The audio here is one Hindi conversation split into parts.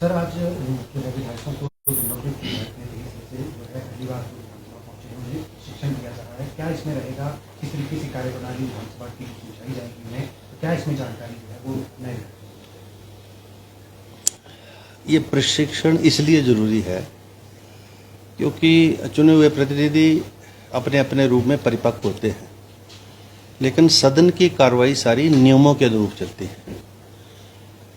सर आज जो विधायकों को नौकरी दी जाती है से जो है पहली बार विधानसभा पहुंचे उन्हें शिक्षण दिया जा रहा है, क्या इसमें रहेगा, किस तरीके से कार्यप्रणाली विधानसभा की समझाई जाएगी उन्हें, तो क्या इसमें जानकारी जो है वो नए। ये प्रशिक्षण इसलिए जरूरी है क्योंकि चुने हुए प्रतिनिधि अपने अपने रूप में परिपक्व होते हैं, लेकिन सदन की कार्रवाई सारी नियमों के अनुरूप चलती है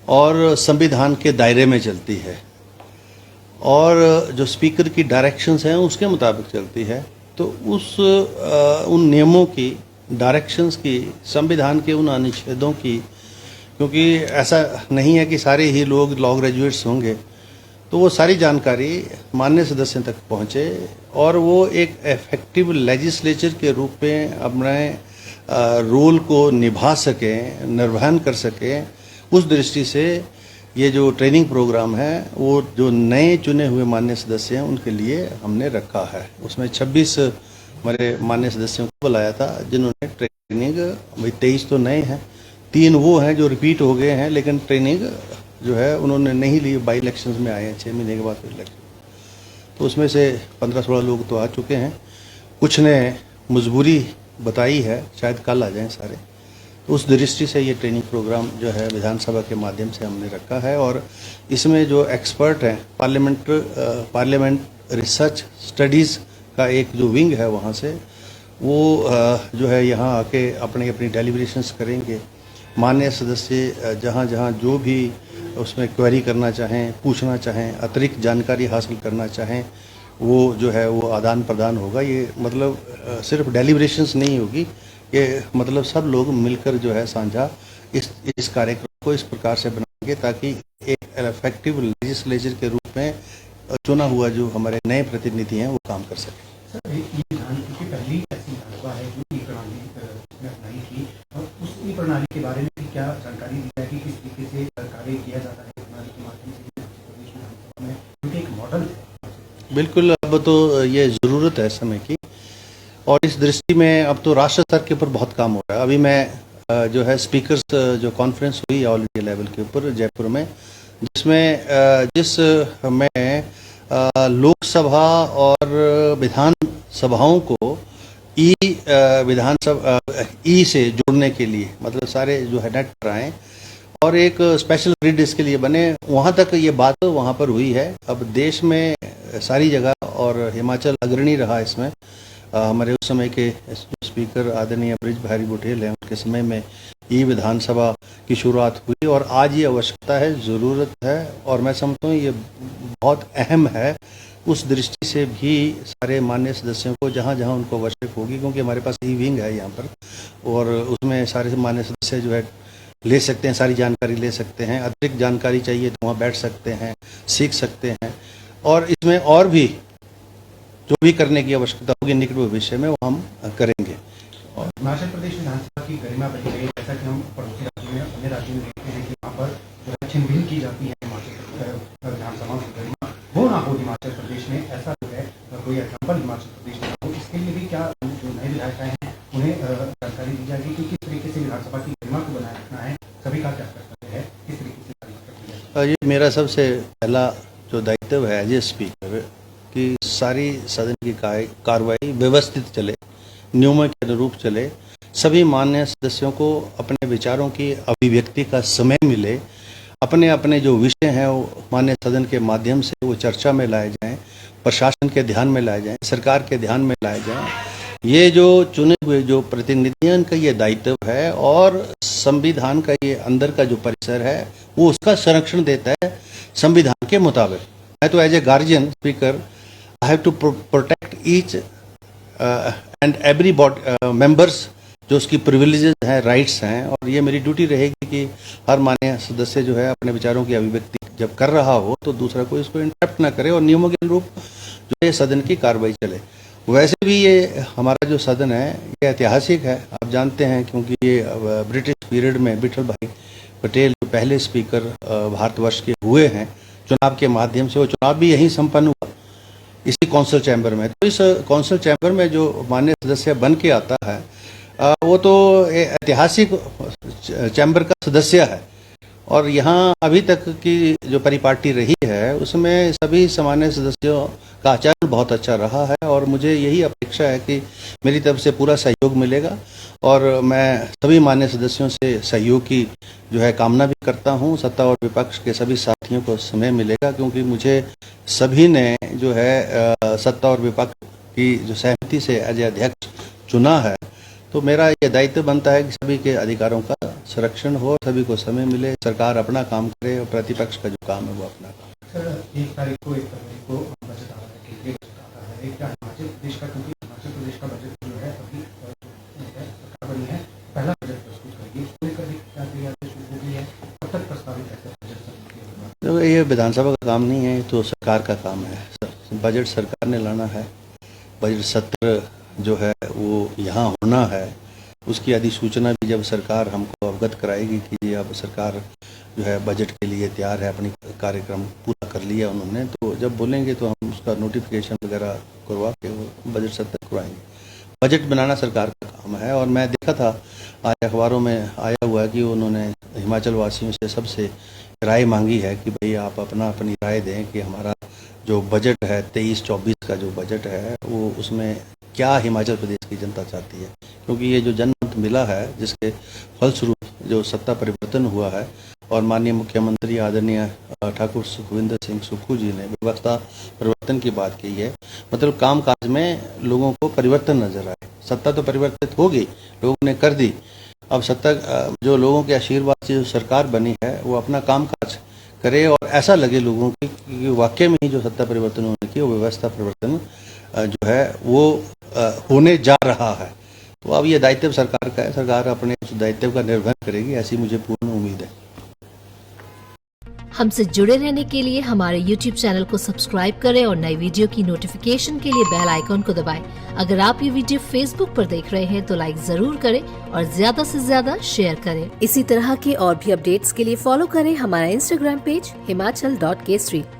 और संविधान के दायरे में चलती है और जो स्पीकर की डायरेक्शंस हैं उसके मुताबिक चलती है। तो उन नियमों की, डायरेक्शंस की, संविधान के उन अनुच्छेदों की, क्योंकि ऐसा नहीं है कि सारे ही लोग लॉ ग्रेजुएट्स होंगे, तो वो सारी जानकारी माननीय सदस्यों तक पहुँचे और वो एक इफेक्टिव लेजिस्लेचर के रूप में अपने रोल को निभा सकें, निर्वहन कर सकें। उस दृष्टि से ये जो ट्रेनिंग प्रोग्राम है वो जो नए चुने हुए माननीय सदस्य हैं उनके लिए हमने रखा है। उसमें 26 हमारे माननीय सदस्यों को बुलाया था जिन्होंने ट्रेनिंग, भाई 23 तो नए हैं, 3 वो हैं जो रिपीट हो गए हैं, लेकिन ट्रेनिंग जो है उन्होंने नहीं ली, बाई इलेक्शंस में आए हैं 6 महीने के बाद फिर इलेक्शन। तो उसमें से 15-16 लोग तो आ चुके हैं, कुछ ने मजबूरी बताई है, शायद कल आ जाएं सारे। तो उस दृष्टि से ये ट्रेनिंग प्रोग्राम जो है विधानसभा के माध्यम से हमने रखा है और इसमें जो एक्सपर्ट हैं पार्लियामेंट रिसर्च स्टडीज़ का एक जो विंग है वहाँ से वो जो है यहाँ आके अपनी अपनी डेलिब्रेशंस करेंगे। माननीय सदस्य जहाँ जहाँ जो भी उसमें क्वेरी करना चाहें, पूछना चाहें, अतिरिक्त जानकारी हासिल करना चाहें, वो जो है वो आदान प्रदान होगा। ये मतलब सिर्फ डेलिब्रेशंस नहीं होगी, ये मतलब सब लोग मिलकर जो है साझा इस कार्यक्रम को इस प्रकार से बनाएंगे ताकि एक इफेक्टिव लेजिस्लेचर के रूप में चुना हुआ जो हमारे नए प्रतिनिधि हैं वो काम कर सकें। सर ये पहली ऐसी विधानसभा है जो ई प्रणाली अपनाई थी और उस ई प्रणाली के बारे में क्या जानकारी दी जाए कि किस तरीके से कार्य किया जाता है प्रणाली के माध्यम से प्रदेश विधानसभा में, क्योंकि एक मॉडल है। बिल्कुल, अब तो ये ज़रूरत है समय की और इस दृष्टि में अब तो राष्ट्र स्तर के ऊपर बहुत काम हो रहा है। अभी मैं जो है स्पीकर्स जो कॉन्फ्रेंस हुई ऑल इंडिया लेवल के ऊपर जयपुर में, जिसमें लोकसभा और विधान सभाओं को विधानसभा से जोड़ने के लिए, मतलब सारे जो है नेट पर आए और एक स्पेशल ग्रिड इसके लिए बने, वहाँ तक ये बात वहाँ पर हुई है। अब देश में सारी जगह और हिमाचल अग्रणी रहा इसमें। हमारे उस समय के स्पीकर आदरणीय ब्रिज बिहारी बुटेल हैं, उनके समय में ये विधानसभा की शुरुआत हुई और आज ये आवश्यकता है, ज़रूरत है और मैं समझता हूँ ये बहुत अहम है। उस दृष्टि से भी सारे माननीय सदस्यों को जहाँ जहाँ उनको आवश्यक होगी, क्योंकि हमारे पास ई विंग है यहाँ पर और उसमें सारे माननीय सदस्य जो है ले सकते हैं, सारी जानकारी ले सकते हैं। अतिरिक्त जानकारी चाहिए तो वहाँ बैठ सकते हैं, सीख सकते हैं और इसमें और भी जो भी करने की आवश्यकता होगी निकट भविष्य में वो हम करेंगे। और हिमाचल प्रदेश विधानसभा की गरिमा बनी रही, जैसा कि हम पड़ोसी राज्यों में, अन्य राज्यों में देखते हैं कि वहाँ पर जो छीनबीन की जाती है हिमाचल विधानसभा की गरिमा, वो ना हो हिमाचल प्रदेश में, ऐसा जो है कोई एग्जाम्पल हिमाचल प्रदेश में हो। इसके लिए भी क्या जो नए विधायक आए हैं उन्हें जानकारी दी जाएगी कि किस तरीके से विधानसभा की गरिमा को बनाए रखना है, सभी का क्या कर्तव्य है, किस तरीके से। ये मेरा सबसे पहला जो दायित्व है एज ए स्पीकर कि सारी सदन की कार्रवाई व्यवस्थित चले, नियमों के अनुरूप चले, सभी माननीय सदस्यों को अपने विचारों की अभिव्यक्ति का समय मिले, अपने अपने जो विषय हैं वो माननीय सदन के माध्यम से वो चर्चा में लाए जाएं, प्रशासन के ध्यान में लाए जाएं, सरकार के ध्यान में लाए जाएं। ये जो चुने हुए जो प्रतिनिधियों का ये दायित्व है और संविधान का ये अंदर का जो परिसर है वो उसका संरक्षण देता है संविधान के मुताबिक। मैं तो as a guardian speaker I have to protect each and every members जो उसकी प्रिविलेजेस हैं, राइट्स हैं, और ये मेरी ड्यूटी रहेगी कि हर माननीय सदस्य जो है अपने विचारों की अभिव्यक्ति जब कर रहा हो तो दूसरा कोई इसको इंटरप्ट ना करे और नियमों के अनुरूप जो है सदन की कार्रवाई चले। वैसे भी ये हमारा जो सदन है ये ऐतिहासिक है, आप जानते हैं, क्योंकि ये ब्रिटिश पीरियड में विठल भाई पटेल जो पहले स्पीकर भारतवर्ष के हुए हैं, चुनाव के माध्यम से, वो चुनाव भी यहीं संपन्न हुआ इसी कौंसिल चैम्बर में। तो इस कौंसिल चैम्बर में जो माननीय सदस्य बन के आता है वो तो ऐतिहासिक चैम्बर का सदस्य है और यहाँ अभी तक की जो परिपाटी रही है उसमें सभी सामान्य सदस्यों का आचरण बहुत अच्छा रहा है और मुझे यही अपेक्षा है कि मेरी तरफ से पूरा सहयोग मिलेगा और मैं सभी मान्य सदस्यों से सहयोग की जो है कामना भी करता हूँ। सत्ता और विपक्ष के सभी साथियों को समय मिलेगा क्योंकि मुझे सभी ने जो है सत्ता और विपक्ष की जो सहमति से एज अध्यक्ष चुना है, तो मेरा ये दायित्व बनता है कि सभी के अधिकारों का संरक्षण हो, सभी को समय मिले, सरकार अपना काम करे और प्रतिपक्ष का जो काम है वो अपना काम। सर 1 तारीख को बजट आ रहा है, केंद्रीय बजट आता है। एक हिमाचल प्रदेश का, क्योंकि हिमाचल प्रदेश का बजट जो है अभी सरकार बनी है, पहला बजट प्रस्तुत करेगी, उसको लेकर भी क्या तैयारी शुरू हो गई है? कब तक प्रस्तावित है बजट? तो ये विधानसभा का काम नहीं है, तो सरकार का काम है। बजट सरकार ने लाना है, बजट सत्र जो है वो यहाँ होना है, उसकी अधिसूचना भी जब सरकार हमको अवगत कराएगी कि अब सरकार जो है बजट के लिए तैयार है, अपनी कार्यक्रम पूरा कर लिया उन्होंने, तो जब बोलेंगे तो हम उसका नोटिफिकेशन वगैरह करवा के वो बजट सत्र करवाएंगे। बजट बनाना सरकार का काम है और मैं देखा था आज अखबारों में आया हुआ है कि उन्होंने हिमाचल वासियों से सबसे राय मांगी है कि भाई आप अपनी राय दें कि हमारा जो बजट है 23-24 का जो बजट है वो उसमें क्या हिमाचल प्रदेश की जनता चाहती है, क्योंकि ये जो जनमत मिला है जिसके फलस्वरूप जो सत्ता परिवर्तन हुआ है और माननीय मुख्यमंत्री आदरणीय ठाकुर सुखविंदर सिंह सुक्खू जी ने व्यवस्था परिवर्तन की बात की है, मतलब कामकाज में लोगों को परिवर्तन नजर आए। सत्ता तो परिवर्तित हो गई, लोगों ने कर दी, अब सत्ता जो लोगों के आशीर्वाद से जो सरकार बनी है वो अपना कामकाज करे और ऐसा लगे लोगों की कि वाकई में ही जो सत्ता परिवर्तन होने की वो व्यवस्था परिवर्तन जो है वो होने जा रहा है। तो अब ये दायित्व सरकार का है, सरकार अपने उस दायित्व का निर्वहन करेगी, ऐसी मुझे पूर्ण उम्मीद है। हमसे जुड़े रहने के लिए हमारे YouTube चैनल को सब्सक्राइब करें और नई वीडियो की नोटिफिकेशन के लिए बेल आइकॉन को दबाएं। अगर आप ये वीडियो Facebook पर देख रहे हैं तो लाइक जरूर करें और ज्यादा से ज्यादा शेयर करें। इसी तरह के और भी अपडेट्स के लिए फॉलो करें हमारा Instagram पेज himachal.kesari।